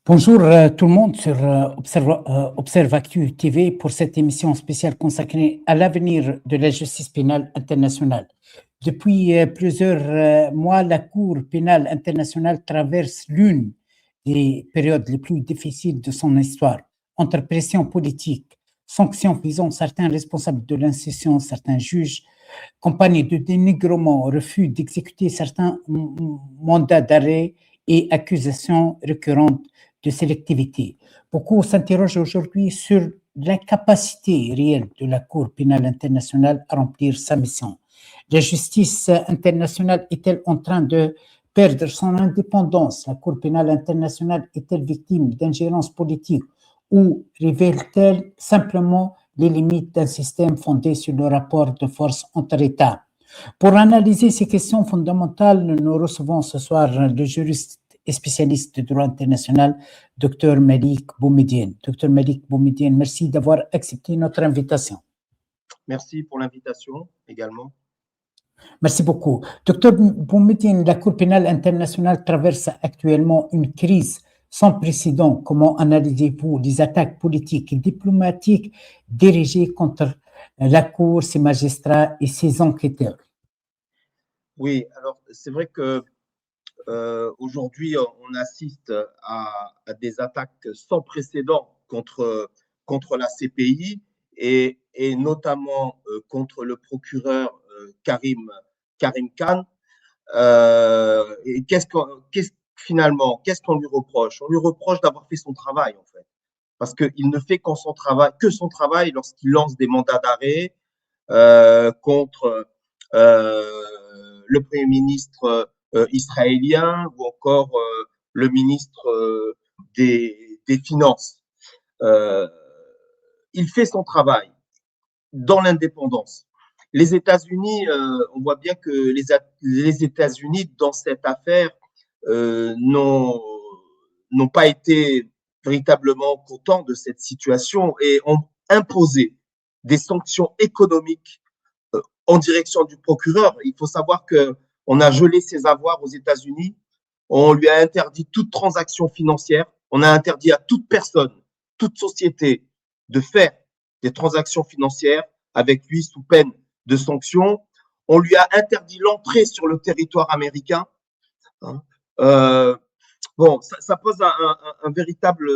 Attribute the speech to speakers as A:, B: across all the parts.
A: Bonjour tout le monde sur Observe Actu TV pour cette émission spéciale consacrée à l'avenir de la justice pénale internationale. Depuis plusieurs mois, la Cour pénale internationale traverse l'une des périodes les plus difficiles de son histoire, entre pression politique, sanctions visant certains responsables de l'institution, certains juges, campagne de dénigrement, refus d'exécuter certains mandats d'arrêt et accusations récurrentes de sélectivité. Beaucoup s'interrogent aujourd'hui sur la capacité réelle de la Cour pénale internationale à remplir sa mission. La justice internationale est-elle en train de perdre son indépendance? La Cour pénale internationale est-elle victime d'ingérence politique ou révèle-t-elle simplement les limites d'un système fondé sur le rapport de force entre États? Pour analyser ces questions fondamentales, nous recevons ce soir le juriste et spécialiste de droit international, Dr Malik Boumediene. Dr Malik Boumediene, merci d'avoir accepté notre invitation.
B: Merci pour l'invitation également.
A: Merci beaucoup. Dr Boumediene, la Cour pénale internationale traverse actuellement une crise sans précédent. Comment analysez-vous les attaques politiques et diplomatiques dirigées contre la Cour, ses magistrats et ses enquêteurs?
B: Oui, alors c'est vrai que aujourd'hui on assiste à des attaques sans précédent contre la CPI et notamment contre le procureur Karim Khan. Et finalement, qu'est-ce qu'on lui reproche? On lui reproche d'avoir fait son travail, en fait. Parce qu'il ne fait que son travail lorsqu'il lance des mandats d'arrêt contre le Premier ministre israélien ou encore le ministre des Finances. Il fait son travail dans l'indépendance. Les États-Unis, on voit bien que les États-Unis, dans cette affaire, n'ont pas été véritablement contents de cette situation et ont imposé des sanctions économiques en direction du procureur. Il faut savoir qu'on a gelé ses avoirs aux États-Unis, on lui a interdit toute transaction financière, on a interdit à toute personne, toute société de faire des transactions financières avec lui sous peine de sanctions. On lui a interdit l'entrée sur le territoire américain. Bon, ça pose un véritable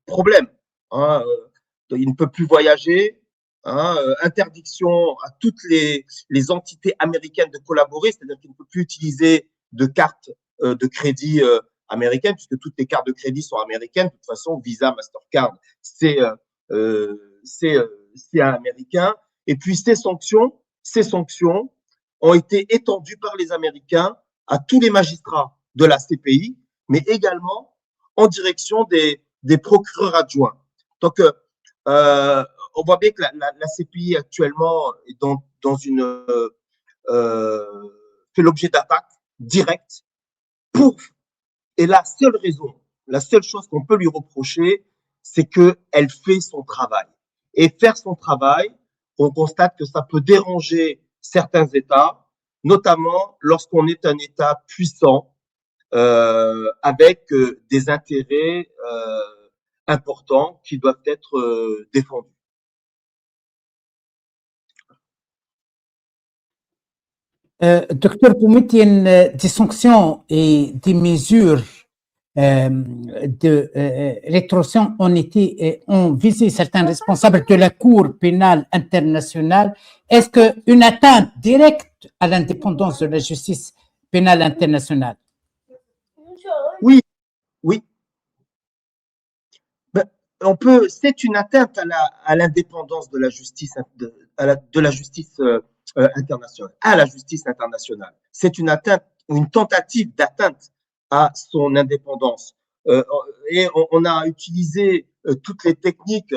B: problème. Il ne peut plus voyager. Interdiction à toutes les entités américaines de collaborer, c'est-à-dire qu'il ne peut plus utiliser de cartes de crédit américaines, puisque toutes les cartes de crédit sont américaines. De toute façon, Visa, Mastercard, c'est américain. Et puis ces sanctions ont été étendues par les Américains à tous les magistrats de la CPI, mais également en direction des procureurs adjoints. Donc, on voit bien que la CPI actuellement est dans une fait l'objet d'attaques directes et la seule chose qu'on peut lui reprocher, c'est qu'elle fait son travail. Et faire son travail, on constate que ça peut déranger certains États, notamment lorsqu'on est un État puissant avec des intérêts importants qui doivent être défendus.
A: Docteur Boumediene, des sanctions et des mesures de rétorsion ont visé certains responsables de la Cour pénale internationale. Est-ce qu'une atteinte directe à l'indépendance de la justice pénale internationale?
B: Oui. C'est une atteinte à l'indépendance de la justice internationale. C'est une atteinte ou une tentative d'atteinte à son indépendance. Et on a utilisé toutes les techniques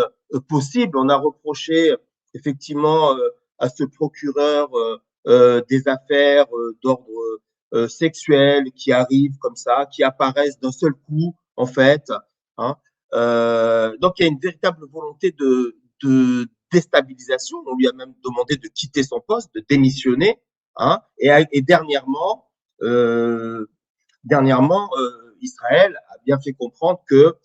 B: possibles. On a reproché effectivement à ce procureur des affaires d'ordre sexuel qui arrivent comme ça, qui apparaissent d'un seul coup, en fait. Donc, il y a une véritable volonté de déstabilisation. On lui a même demandé de quitter son poste, de démissionner. Et dernièrement, Israël a bien fait comprendre que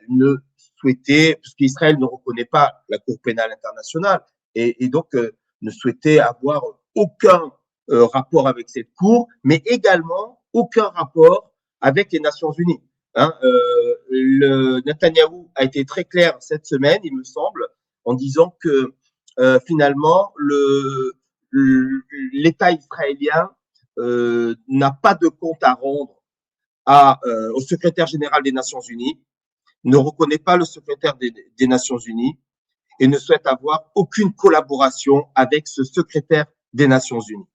B: ne souhaitait, parce qu'Israël ne reconnaît pas la Cour pénale internationale, et donc ne souhaitait avoir aucun rapport avec cette Cour, mais également aucun rapport avec les Nations Unies. Le Netanyahou a été très clair cette semaine, il me semble, en disant que finalement l'État israélien n'a pas de compte à rendre au secrétaire général des Nations Unies, ne reconnaît pas le secrétaire des Nations Unies et ne souhaite avoir aucune collaboration avec ce secrétaire des Nations Unies.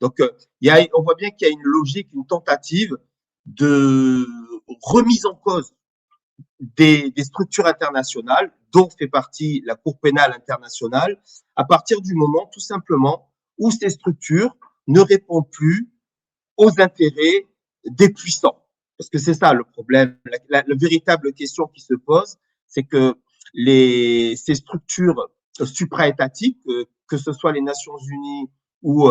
B: Donc, on voit bien qu'il y a une logique, une tentative de remise en cause des structures internationales, dont fait partie la Cour pénale internationale, à partir du moment, tout simplement, où ces structures ne répondent plus aux intérêts des puissants. Parce que c'est ça le problème. La véritable question qui se pose, c'est que ces structures supraétatiques, que ce soit les Nations Unies ou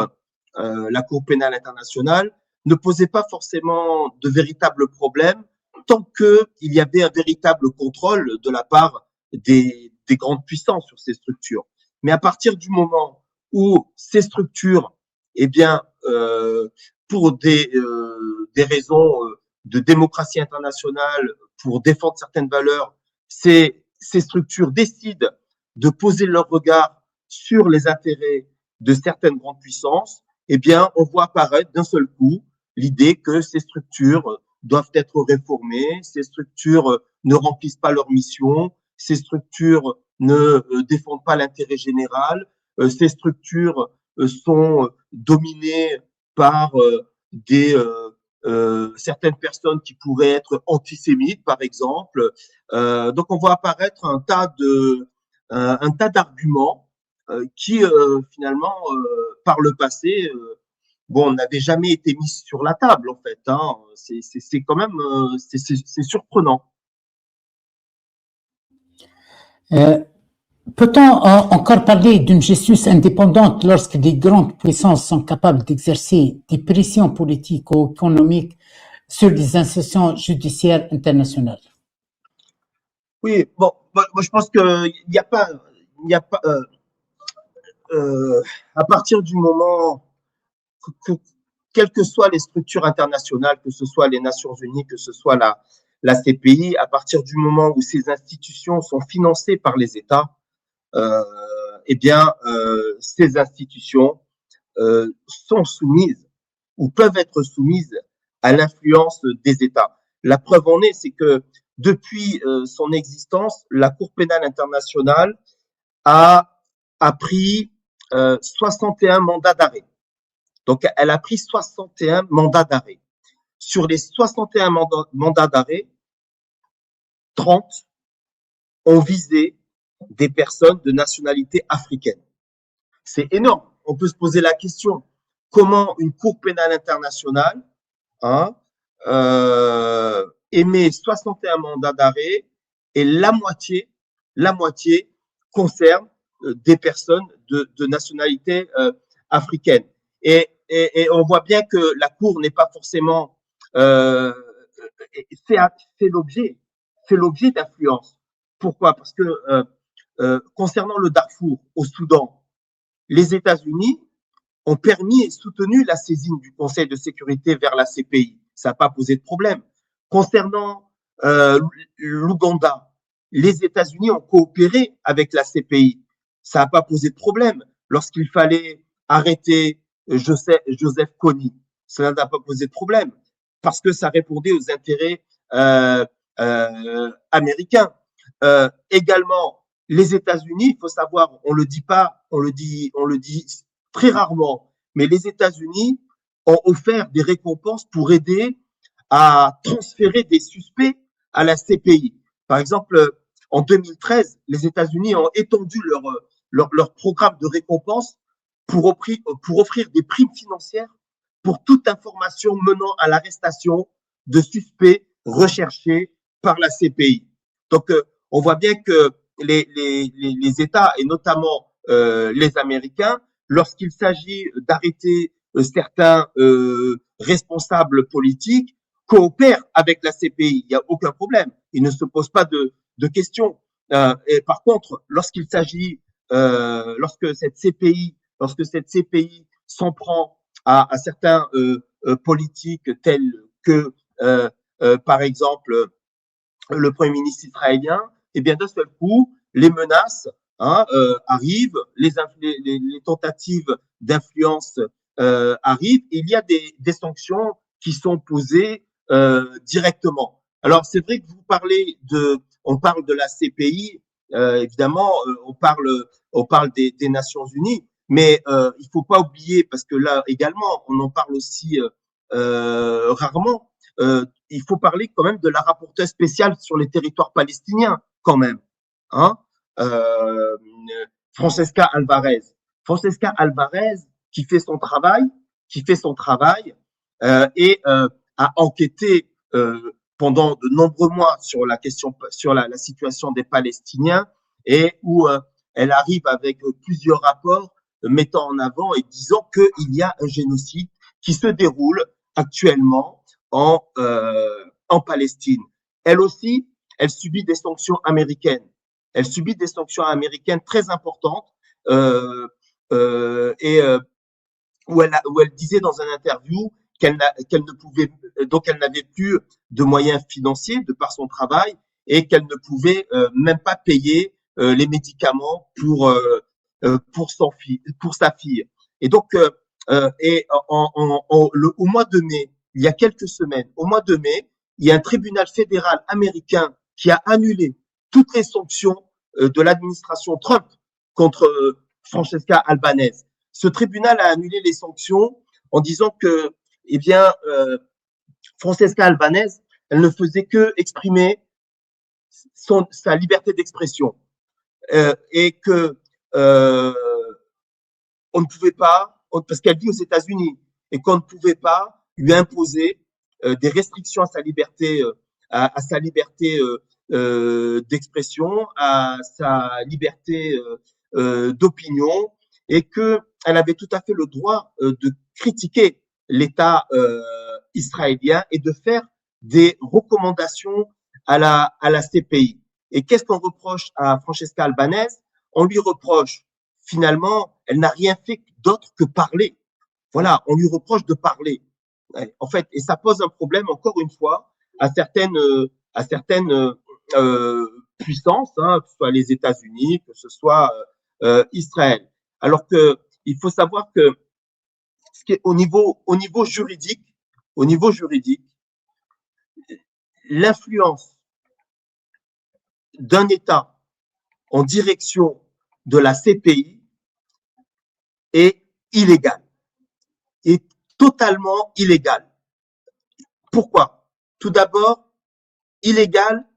B: la Cour pénale internationale, ne posaient pas forcément de véritables problèmes tant qu'il y avait un véritable contrôle de la part des grandes puissances sur ces structures. Mais à partir du moment où ces structures, eh bien, pour des raisons de démocratie internationale, pour défendre certaines valeurs, ces structures décident de poser leur regard sur les intérêts de certaines grandes puissances, eh bien, on voit apparaître d'un seul coup l'idée que ces structures doivent être réformées, ces structures ne remplissent pas leur mission, ces structures ne défendent pas l'intérêt général, ces structures sont dominées par certaines personnes qui pourraient être antisémites, par exemple. Donc, on voit apparaître un tas d'arguments qui, finalement, par le passé, n'avaient jamais été mis sur la table, en fait. C'est quand même, c'est surprenant.
A: Peut-on encore parler d'une justice indépendante lorsque les grandes puissances sont capables d'exercer des pressions politiques ou économiques sur les institutions judiciaires internationales?
B: Oui, bon, moi je pense qu'il n'y a pas, à partir du moment que, quelles que soient les structures internationales, que ce soit les Nations Unies, que ce soit la CPI, à partir du moment où ces institutions sont financées par les États, eh bien, ces institutions sont soumises ou peuvent être soumises à l'influence des États. La preuve en est, c'est que depuis son existence, la Cour pénale internationale a pris 61 mandats d'arrêt. Donc, elle a pris 61 mandats d'arrêt. Sur les 61 mandats d'arrêt, 30 ont visé des personnes de nationalité africaine. C'est énorme. On peut se poser la question, comment une Cour pénale internationale émet 61 mandats d'arrêt et la moitié concerne des personnes de nationalité africaine. Et on voit bien que la Cour n'est pas forcément c'est l'objet d'influence. Pourquoi? Parce que concernant le Darfour au Soudan, les États-Unis ont permis et soutenu la saisine du Conseil de sécurité vers la CPI. Ça n'a pas posé de problème. Concernant l'Ouganda, les États-Unis ont coopéré avec la CPI. Ça n'a pas posé de problème. Lorsqu'il fallait arrêter Joseph Kony, cela n'a pas posé de problème parce que ça répondait aux intérêts américains. Également, les États-Unis, il faut savoir, on le dit pas, on le dit très rarement, mais les États-Unis ont offert des récompenses pour aider à transférer des suspects à la CPI. Par exemple, en 2013, les États-Unis ont étendu leur programme de récompense pour offrir des primes financières pour toute information menant à l'arrestation de suspects recherchés par la CPI. Donc, on voit bien que les États, et notamment les Américains, lorsqu'il s'agit d'arrêter certains responsables politiques, coopère avec la CPI, il n'y a aucun problème. Il ne se pose pas de questions. Et par contre, lorsqu'il s'agit, lorsque cette CPI s'en prend à certains politiques tels que, par exemple, le Premier ministre israélien, et bien d'un seul coup, les menaces arrivent, les tentatives d'influence arrivent, et il y a des sanctions qui sont posées directement. Alors c'est vrai que on parle de la CPI, évidemment, on parle des Nations Unies, mais il faut pas oublier, parce que là également, on en parle aussi rarement, il faut parler quand même de la rapporteure spéciale sur les territoires palestiniens, quand même. Hein euh, Francesca Alvarez. Francesca Alvarez qui fait son travail, et a enquêté pendant de nombreux mois sur la question, sur la situation des Palestiniens, et où elle arrive avec plusieurs rapports mettant en avant et disant qu'il y a un génocide qui se déroule actuellement en Palestine. Elle aussi, elle subit des sanctions américaines. Elle subit des sanctions américaines très importantes, et où elle disait dans un interview qu'elle ne pouvait, donc elle n'avait plus de moyens financiers de par son travail, et qu'elle ne pouvait même pas payer les médicaments pour sa fille. Et donc, au mois de mai, il y a quelques semaines, au mois de mai, il y a un tribunal fédéral américain qui a annulé toutes les sanctions de l'administration Trump contre Francesca Albanese. Ce tribunal a annulé les sanctions en disant que, eh bien, Francesca Albanese, elle ne faisait que exprimer sa liberté d'expression, et que on ne pouvait pas, parce qu'elle vit aux États-Unis, et qu'on ne pouvait pas lui imposer des restrictions à sa liberté, d'expression, à sa liberté d'opinion, et qu'elle avait tout à fait le droit de critiquer l'État israélien et de faire des recommandations à la CPI. Et qu'est-ce qu'on reproche à Francesca Albanese? On lui reproche, finalement, elle n'a rien fait d'autre que parler. Voilà, on lui reproche de parler. En fait, et ça pose un problème, encore une fois, à certaines puissances, hein, que ce soit les États-Unis, que ce soit Israël. Alors que il faut savoir que au niveau juridique, l'influence d'un État en direction de la CPI est illégale, est totalement illégale. Pourquoi? Tout d'abord, illégale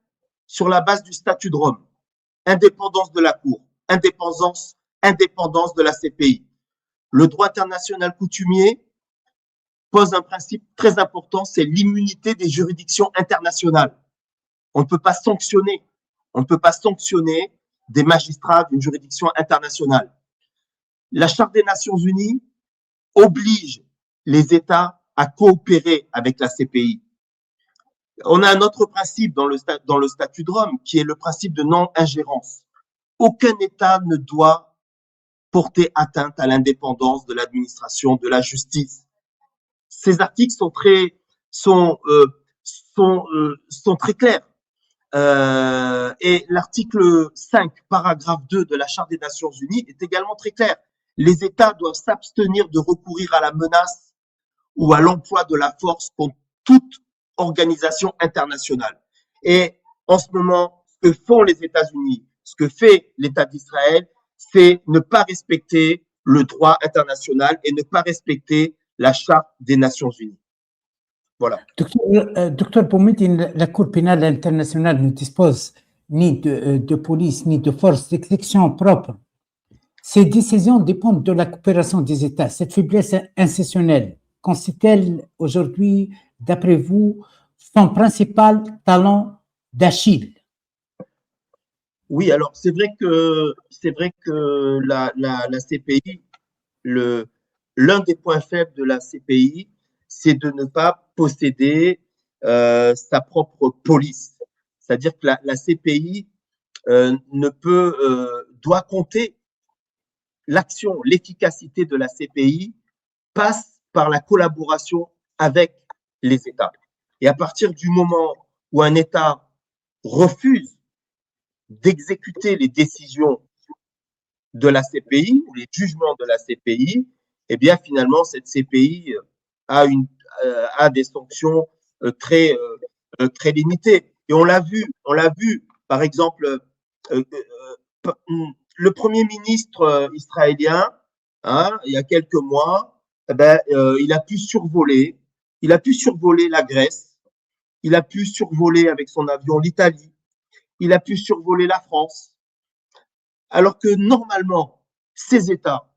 B: sur la base du statut de Rome, indépendance de la Cour, indépendance de la CPI. Le droit international coutumier pose un principe très important, c'est l'immunité des juridictions internationales. On ne peut pas sanctionner des magistrats d'une juridiction internationale. La Charte des Nations Unies oblige les États à coopérer avec la CPI. On a un autre principe dans le statut de Rome, qui est le principe de non-ingérence. Aucun État ne doit porter atteinte à l'indépendance de l'administration de la justice. Ces articles sont très clairs. Et l'article 5, paragraphe 2 de la Charte des Nations Unies est également très clair. Les États doivent s'abstenir de recourir à la menace ou à l'emploi de la force contre toute organisation internationale. Et en ce moment, ce que font les États-Unis, ce que fait l'État d'Israël, c'est ne pas respecter le droit international et ne pas respecter la Charte des Nations Unies. Voilà.
A: Docteur Boumediene, la Cour pénale internationale ne dispose ni de police ni de forces d'exécution propres. Ces décisions dépendent de la coopération des États. Cette faiblesse institutionnelle constitue-t-elle aujourd'hui, d'après vous, son principal talon d'Achille?
B: Oui, alors c'est vrai que la CPI, l'un des points faibles de la CPI, c'est de ne pas posséder sa propre police. C'est-à-dire que la CPI doit compter l'action, l'efficacité de la CPI passe par la collaboration avec les États. Et à partir du moment où un État refuse d'exécuter les décisions de la CPI ou les jugements de la CPI, eh bien finalement cette CPI a des sanctions très limitées. Et on l'a vu, par exemple, le Premier ministre israélien, il y a quelques mois, il a pu survoler la Grèce, il a pu survoler avec son avion l'Italie, il a pu survoler la France, alors que normalement, ces États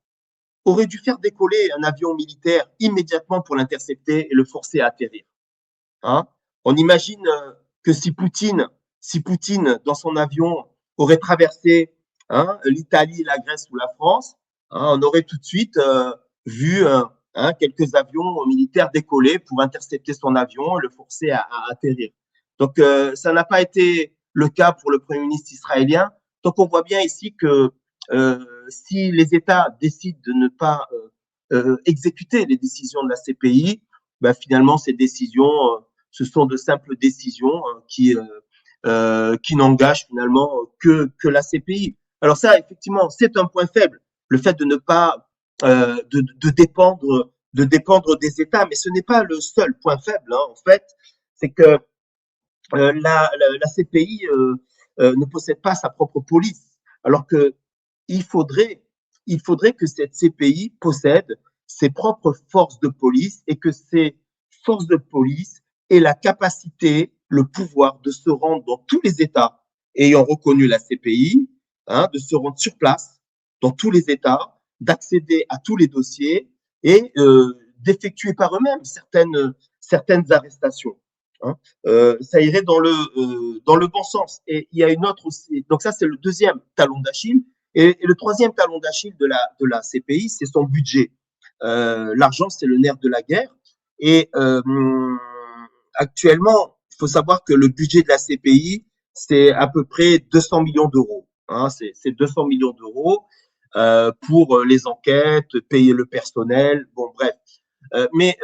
B: auraient dû faire décoller un avion militaire immédiatement pour l'intercepter et le forcer à atterrir. On imagine que si Poutine, dans son avion, aurait traversé l'Italie, la Grèce ou la France, on aurait tout de suite vu quelques avions militaires décoller pour intercepter son avion et le forcer à atterrir. Donc, ça n'a pas été le cas pour le Premier ministre israélien. Donc, on voit bien ici que si les États décident de ne pas exécuter les décisions de la CPI, finalement, ces décisions, ce sont de simples décisions qui n'engagent finalement que la CPI. Alors ça, effectivement, c'est un point faible, le fait de ne pas de dépendre des États, mais ce n'est pas le seul point faible. En fait, c'est que la CPI ne possède pas sa propre police, alors que il faudrait que cette CPI possède ses propres forces de police et que ces forces de police aient la capacité, le pouvoir de se rendre dans tous les États ayant reconnu la CPI, de se rendre sur place dans tous les États, d'accéder à tous les dossiers et d'effectuer par eux-mêmes certaines arrestations. Ça irait dans le bon sens. Et il y a une autre aussi. Donc ça, c'est le deuxième talon d'Achille. Et le troisième talon d'Achille de la CPI, c'est son budget. L'argent, c'est le nerf de la guerre. Et actuellement, il faut savoir que le budget de la CPI, c'est à peu près 200 millions d'euros. C'est 200 millions d'euros pour les enquêtes, payer le personnel, bon bref. Mais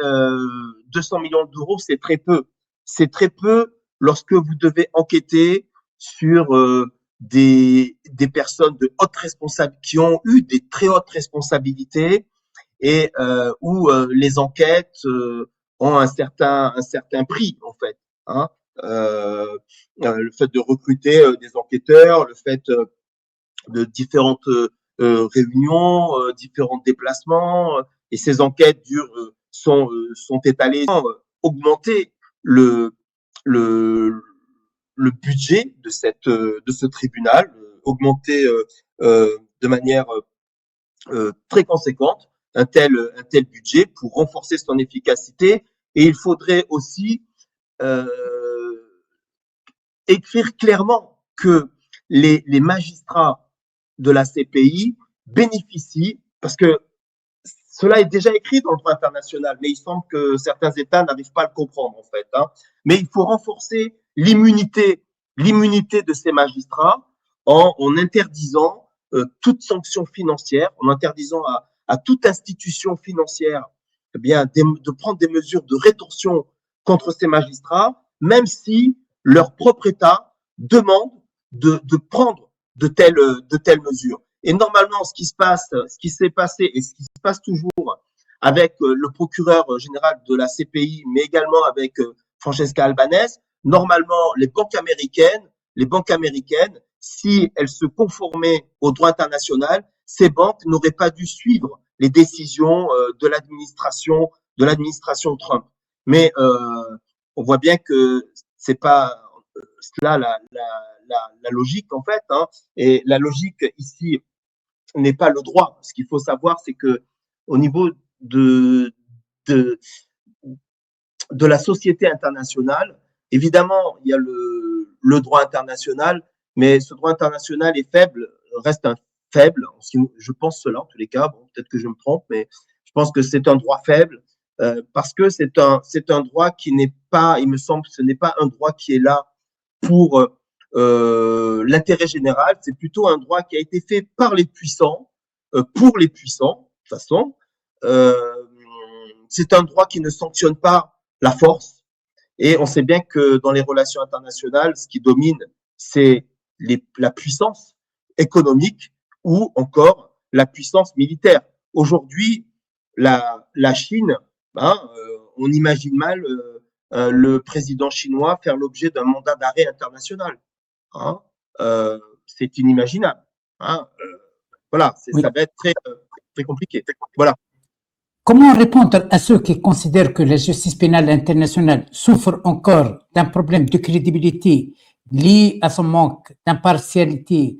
B: 200 millions d'euros, c'est très peu. C'est très peu lorsque vous devez enquêter sur des personnes de haute responsabilité qui ont eu des très hautes responsabilités et où les enquêtes ont un certain prix en fait. Le fait de recruter des enquêteurs, le fait de différentes réunions, différents déplacements, et ces enquêtes sont étalées, augmenter le budget de ce tribunal, augmenter de manière très conséquente un tel budget pour renforcer son efficacité. Et il faudrait aussi écrire clairement que les magistrats de la CPI bénéficient, parce que cela est déjà écrit dans le droit international, mais il semble que certains États n'arrivent pas à le comprendre en fait. Mais il faut renforcer l'immunité de ces magistrats en interdisant toute sanction financière, en interdisant à toute institution financière de prendre des mesures de rétorsion contre ces magistrats, même si leur propre État demande de prendre de telles mesures. Et normalement, ce qui s'est passé et ce qui se passe toujours avec le procureur général de la CPI, mais également avec Francesca Albanese, normalement, les banques américaines, si elles se conformaient au droit international, ces banques n'auraient pas dû suivre les décisions de l'administration Trump. Mais on voit bien que c'est pas cela la logique en fait. Et la logique ici n'est pas le droit. Ce qu'il faut savoir, c'est que au niveau de la société internationale, évidemment, il y a le droit international, mais ce droit international est faible, reste faible. Je pense cela en tous les cas. Bon, peut-être que je me trompe, mais je pense que c'est un droit faible parce que c'est un droit qui n'est pas, il me semble, ce n'est pas un droit qui est là pour l'intérêt général, c'est plutôt un droit qui a été fait par les puissants, pour les puissants, de toute façon. C'est un droit qui ne sanctionne pas la force. Et on sait bien que dans les relations internationales, ce qui domine, c'est la puissance économique ou encore la puissance militaire. Aujourd'hui, la Chine, on imagine mal le président chinois faire l'objet d'un mandat d'arrêt international. C'est inimaginable. Voilà,
A: Oui.
B: ça va être très, très compliqué. Voilà.
A: Comment répondre à ceux qui considèrent que la justice pénale internationale souffre encore d'un problème de crédibilité lié à son manque d'impartialité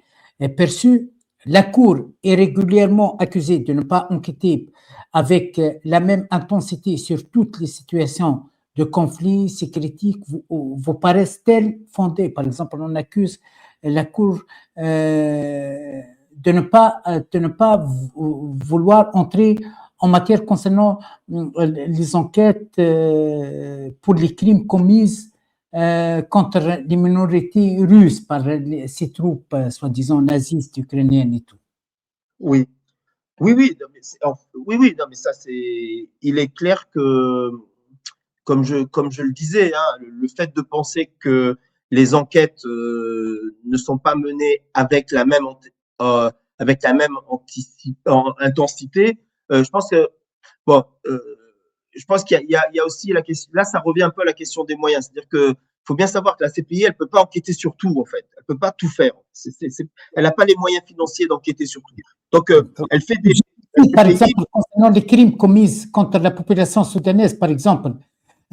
A: perçue? La Cour est régulièrement accusée de ne pas enquêter avec la même intensité sur toutes les situations de conflit. Ces critiques vous paraissent-elles fondées? Par exemple, on accuse la Cour de ne pas vouloir entrer en matière concernant les enquêtes pour les crimes commis contre les minorités russes par ces troupes soi-disant nazistes ukrainiennes et tout.
B: Oui, oui, non, mais ça c'est, il est clair que, comme je le disais, le fait de penser que les enquêtes ne sont pas menées avec la même intensité, je pense que bon, je pense qu'il y a aussi la question. Là, ça revient un peu à la question des moyens, c'est-à-dire que faut bien savoir que la CPI, elle peut pas enquêter sur tout en fait, elle peut pas tout faire. Elle n'a pas les moyens financiers d'enquêter sur tout. Donc, elle fait des
A: par exemple, concernant les crimes commis contre la population soudanaise, par exemple,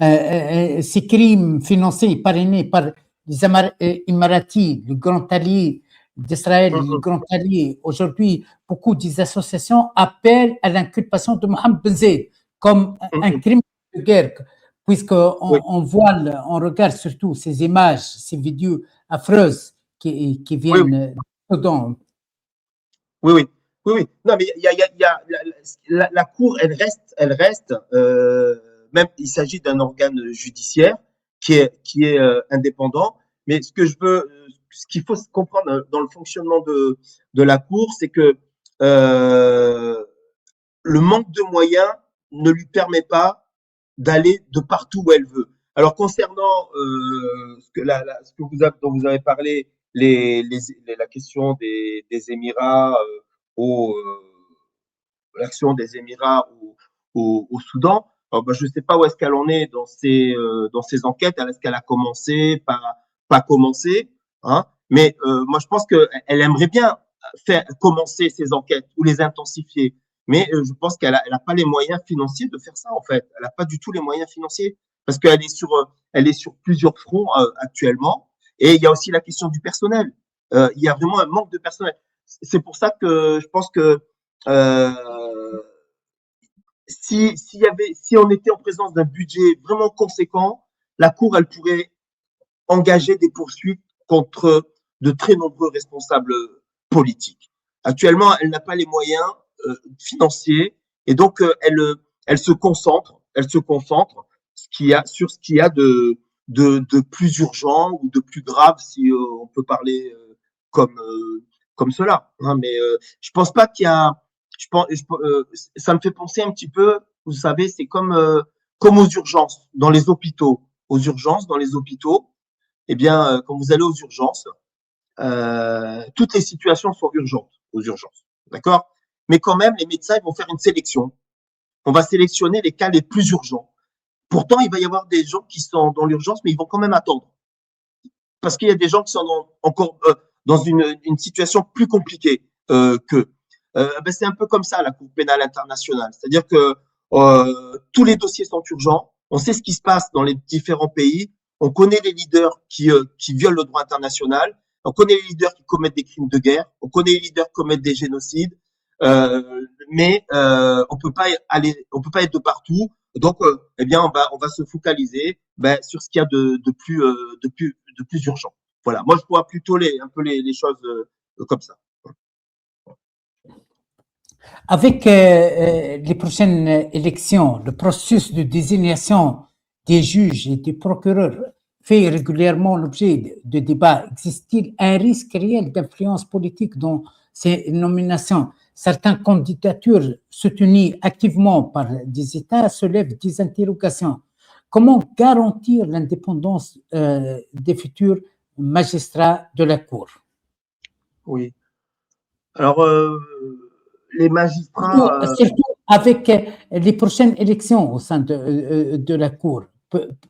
A: ces crimes financés, parrainés par les Émiratis, le grand allié d'Israël, le grand allié. Aujourd'hui, beaucoup des associations appellent à l'inculpation de Mohamed Ben Zayed comme un crime de guerre, puisqu'on on regarde surtout ces images, ces vidéos affreuses qui viennent dedans.
B: Oui. Non, mais il y a la Cour, elle reste, même il s'agit d'un organe judiciaire qui est indépendant. Mais ce qu'il faut comprendre dans le fonctionnement de la Cour, c'est que le manque de moyens ne lui permet pas d'aller de partout où elle veut. Alors concernant ce que dont vous avez parlé, la question des Émirats, l'action des Émirats au Soudan. Alors, je ne sais pas où est-ce qu'elle en est dans ces enquêtes. Est-ce qu'elle a commencé, pas commencé, mais moi je pense qu'elle aimerait bien commencer ces enquêtes ou les intensifier. Mais je pense qu'elle a pas les moyens financiers de faire ça, en fait. Elle n'a pas du tout les moyens financiers parce qu'elle est sur plusieurs fronts actuellement. Et il y a aussi la question du personnel. Il y a vraiment un manque de personnel. C'est pour ça que je pense que si on était en présence d'un budget vraiment conséquent, la Cour, elle pourrait engager des poursuites contre de très nombreux responsables politiques. Actuellement, elle n'a pas les moyens financiers et donc elle se concentre sur ce qu'il y a de plus urgent ou de plus grave, si on peut parler comme cela. Mais je pense pas qu'il y a. Ça me fait penser un petit peu. Vous savez, c'est comme aux urgences dans les hôpitaux. Aux urgences dans les hôpitaux, eh bien, quand vous allez aux urgences, toutes les situations sont urgentes aux urgences, d'accord? Mais quand même, les médecins ils vont faire une sélection. On va sélectionner les cas les plus urgents. Pourtant, il va y avoir des gens qui sont dans l'urgence, mais ils vont quand même attendre. Parce qu'il y a des gens qui sont encore dans une situation plus compliquée qu'eux. C'est un peu comme ça, la Cour pénale internationale. C'est-à-dire que tous les dossiers sont urgents. On sait ce qui se passe dans les différents pays. On connaît les leaders qui violent le droit international. On connaît les leaders qui commettent des crimes de guerre. On connaît les leaders qui commettent des génocides. Mais on peut pas être de partout. Donc, eh bien, on va se focaliser sur ce qu'il y a de plus urgent. Voilà. Moi, je vois plutôt un peu les choses comme ça.
A: Avec les prochaines élections, le processus de désignation des juges et des procureurs fait régulièrement l'objet de débats. Existe-t-il un risque réel d'influence politique dans ces nominations? Certaines candidatures soutenues activement par des États soulèvent des interrogations. Comment garantir l'indépendance des futurs magistrats de la Cour?
B: Oui. Alors, les magistrats.
A: Surtout avec les prochaines élections au sein de la Cour.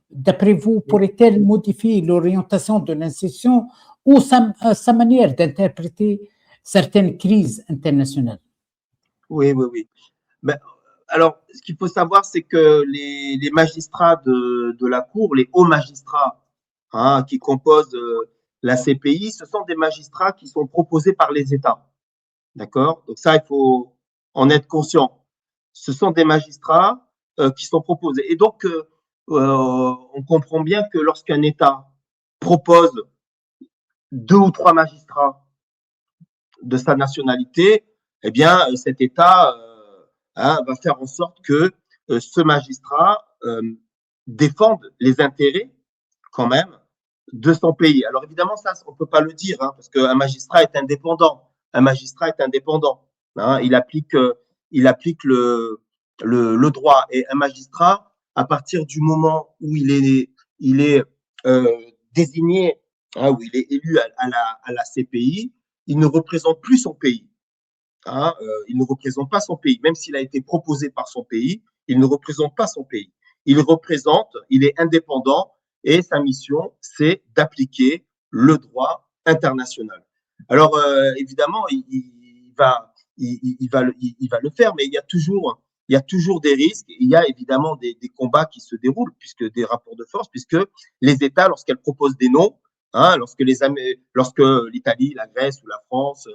A: D'après vous, pourrait-elle modifier l'orientation de l'institution ou sa manière d'interpréter certaines crises internationales?
B: Oui, oui, oui. Ben, alors, ce qu'il faut savoir, c'est que les magistrats de la Cour, les hauts magistrats qui composent la CPI, ce sont des magistrats qui sont proposés par les États. D'accord? Donc ça, il faut en être conscient. Ce sont des magistrats qui sont proposés. Et donc, on comprend bien que lorsqu'un État propose 2 ou 3 magistrats de sa nationalité, eh bien, cet État va faire en sorte que ce magistrat défende les intérêts quand même de son pays. Alors évidemment, ça, on ne peut pas le dire, parce qu'un magistrat est indépendant. Un magistrat est indépendant. Il applique le droit. Et un magistrat, à partir du moment où il est désigné, où il est élu à la CPI, il ne représente plus son pays. Il ne représente pas son pays. Même s'il a été proposé par son pays, il ne représente pas son pays. Il est indépendant et sa mission, c'est d'appliquer le droit international. Alors, évidemment, il va le faire, mais il y a toujours des risques. Il y a évidemment des combats qui se déroulent, puisque des rapports de force, puisque les États, lorsqu'elles proposent des noms, lorsque l'Italie, la Grèce ou la France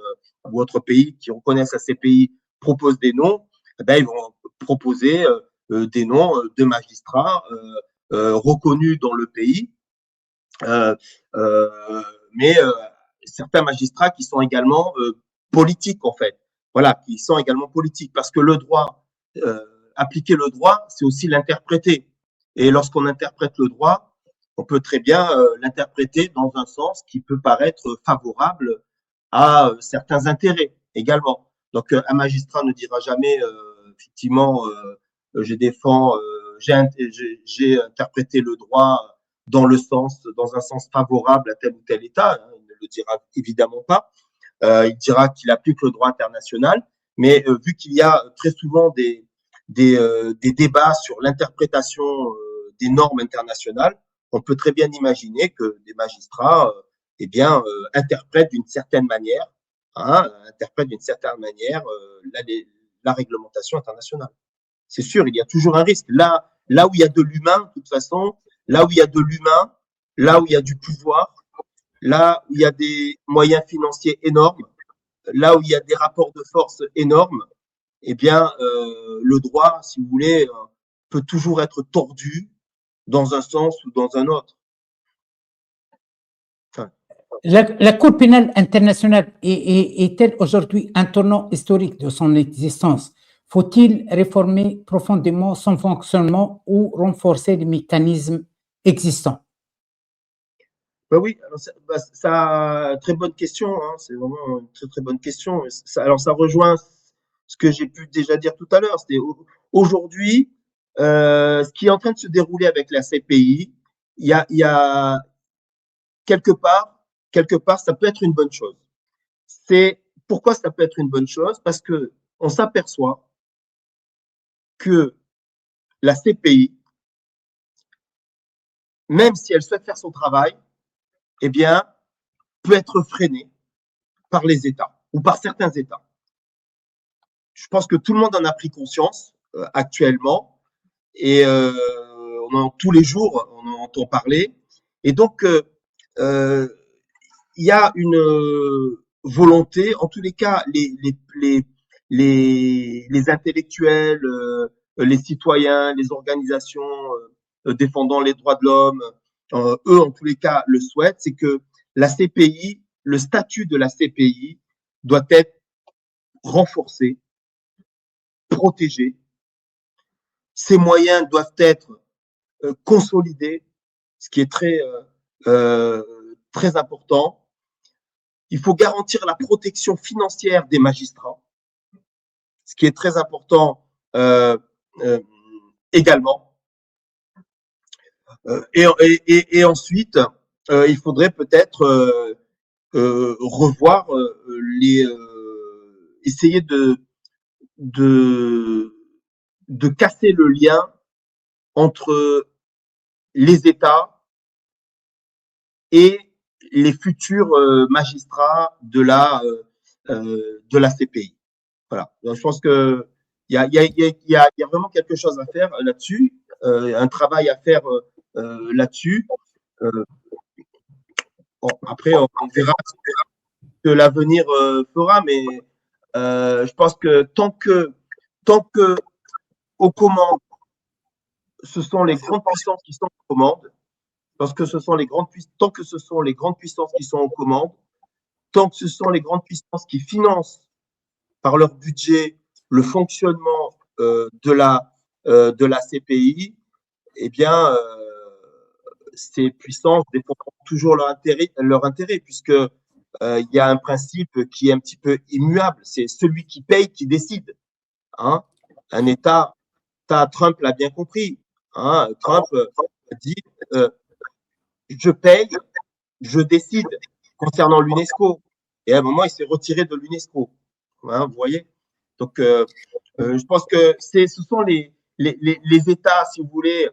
B: ou autres pays qui reconnaissent la CPI proposent des noms, ils vont proposer des noms de magistrats reconnus dans le pays, mais certains magistrats qui sont également politiques en fait. Voilà, qui sont également politiques, parce que le droit, appliquer le droit, c'est aussi l'interpréter. Et lorsqu'on interprète le droit, on peut très bien l'interpréter dans un sens qui peut paraître favorable à certains intérêts également. Donc, un magistrat ne dira jamais, effectivement, j'ai interprété le droit dans un sens favorable à tel ou tel État. Il ne le dira évidemment pas. Il dira qu'il applique le droit international, mais vu qu'il y a très souvent des débats sur l'interprétation des normes internationales, on peut très bien imaginer que des magistrats interprètent d'une certaine manière, la réglementation internationale. C'est sûr, il y a toujours un risque. Là où il y a de l'humain, de toute façon, là où il y a de l'humain, là où il y a du pouvoir, là où il y a des moyens financiers énormes, là où il y a des rapports de force énormes, eh bien, le droit, si vous voulez, peut toujours être tordu dans un sens ou dans un autre.
A: La Cour pénale internationale est-elle aujourd'hui un tournant historique de son existence? Faut-il réformer profondément son fonctionnement ou renforcer les mécanismes existants?
B: Oui, alors très bonne question, c'est vraiment une très très bonne question. Ça rejoint ce que j'ai pu déjà dire tout à l'heure. C'est aujourd'hui, ce qui est en train de se dérouler avec la CPI, il y a quelque part, ça peut être une bonne chose. Pourquoi ça peut être une bonne chose? Parce que on s'aperçoit que la CPI, même si elle souhaite faire son travail, eh bien, peut être freinée par les États ou par certains États. Je pense que tout le monde en a pris conscience actuellement et tous les jours, on en entend parler. Et donc, il y a une volonté, en tous les cas, les intellectuels, les citoyens, les organisations défendant les droits de l'homme, eux, en tous les cas, le souhaitent, c'est que la CPI, le statut de la CPI doit être renforcé, protégé. Ses moyens doivent être consolider, ce qui est très important. Il faut garantir la protection financière des magistrats, ce qui est très important également. Et ensuite, il faudrait peut-être revoir essayer de casser le lien entre les États et les futurs magistrats de la CPI. Voilà. Donc, je pense que il y a vraiment quelque chose à faire là-dessus, un travail à faire là-dessus. Bon, après, on verra ce que l'avenir fera, mais je pense que tant que aux commandes, ce sont les grandes puissances qui sont aux commandes, tant que ce sont les grandes puissances qui sont aux commandes, tant que ce sont les grandes puissances qui financent par leur budget le fonctionnement de la CPI, eh bien, ces puissances défendront toujours leur intérêt puisque il y a un principe qui est un petit peu immuable, c'est celui qui paye qui décide. Hein. Un État, Trump l'a bien compris. Hein. Trump dit je paye, je décide concernant l'UNESCO. Et à un moment, il s'est retiré de l'UNESCO. Hein, vous voyez. Donc, je pense que ce sont les États, si vous voulez,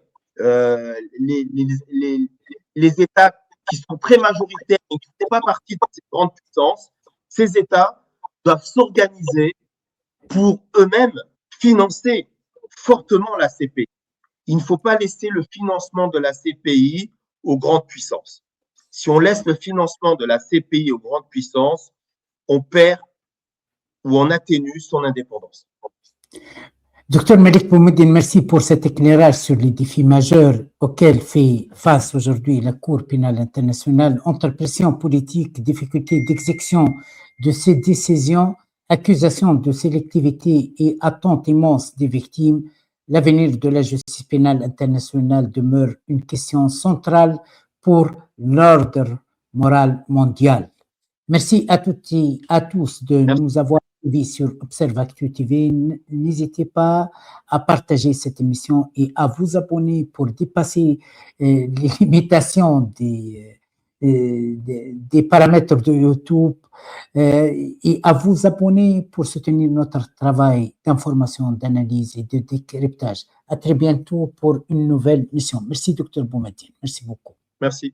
B: les États qui sont très majoritaires et qui ne font pas partie de ces grandes puissances. Ces États doivent s'organiser pour eux-mêmes financer fortement la CPI. Il ne faut pas laisser le financement de la CPI aux grandes puissances. Si on laisse le financement de la CPI aux grandes puissances, on perd ou on atténue son indépendance.
A: Docteur Malik Boumediene, merci pour cet éclairage sur les défis majeurs auxquels fait face aujourd'hui la Cour pénale internationale entre pression politique, difficultés d'exécution de ces décisions, accusations de sélectivité et attentes immenses des victimes. L'avenir de la justice pénale internationale demeure une question centrale pour l'ordre moral mondial. Merci à toutes et à tous de nous avoir suivis sur Observactu TV. N'hésitez pas à partager cette émission et à vous abonner pour dépasser les limitations des paramètres de YouTube et à vous abonner pour soutenir notre travail d'information, d'analyse et de décryptage. À très bientôt pour une nouvelle mission. Merci, Dr Boumediene. Merci beaucoup.
B: Merci.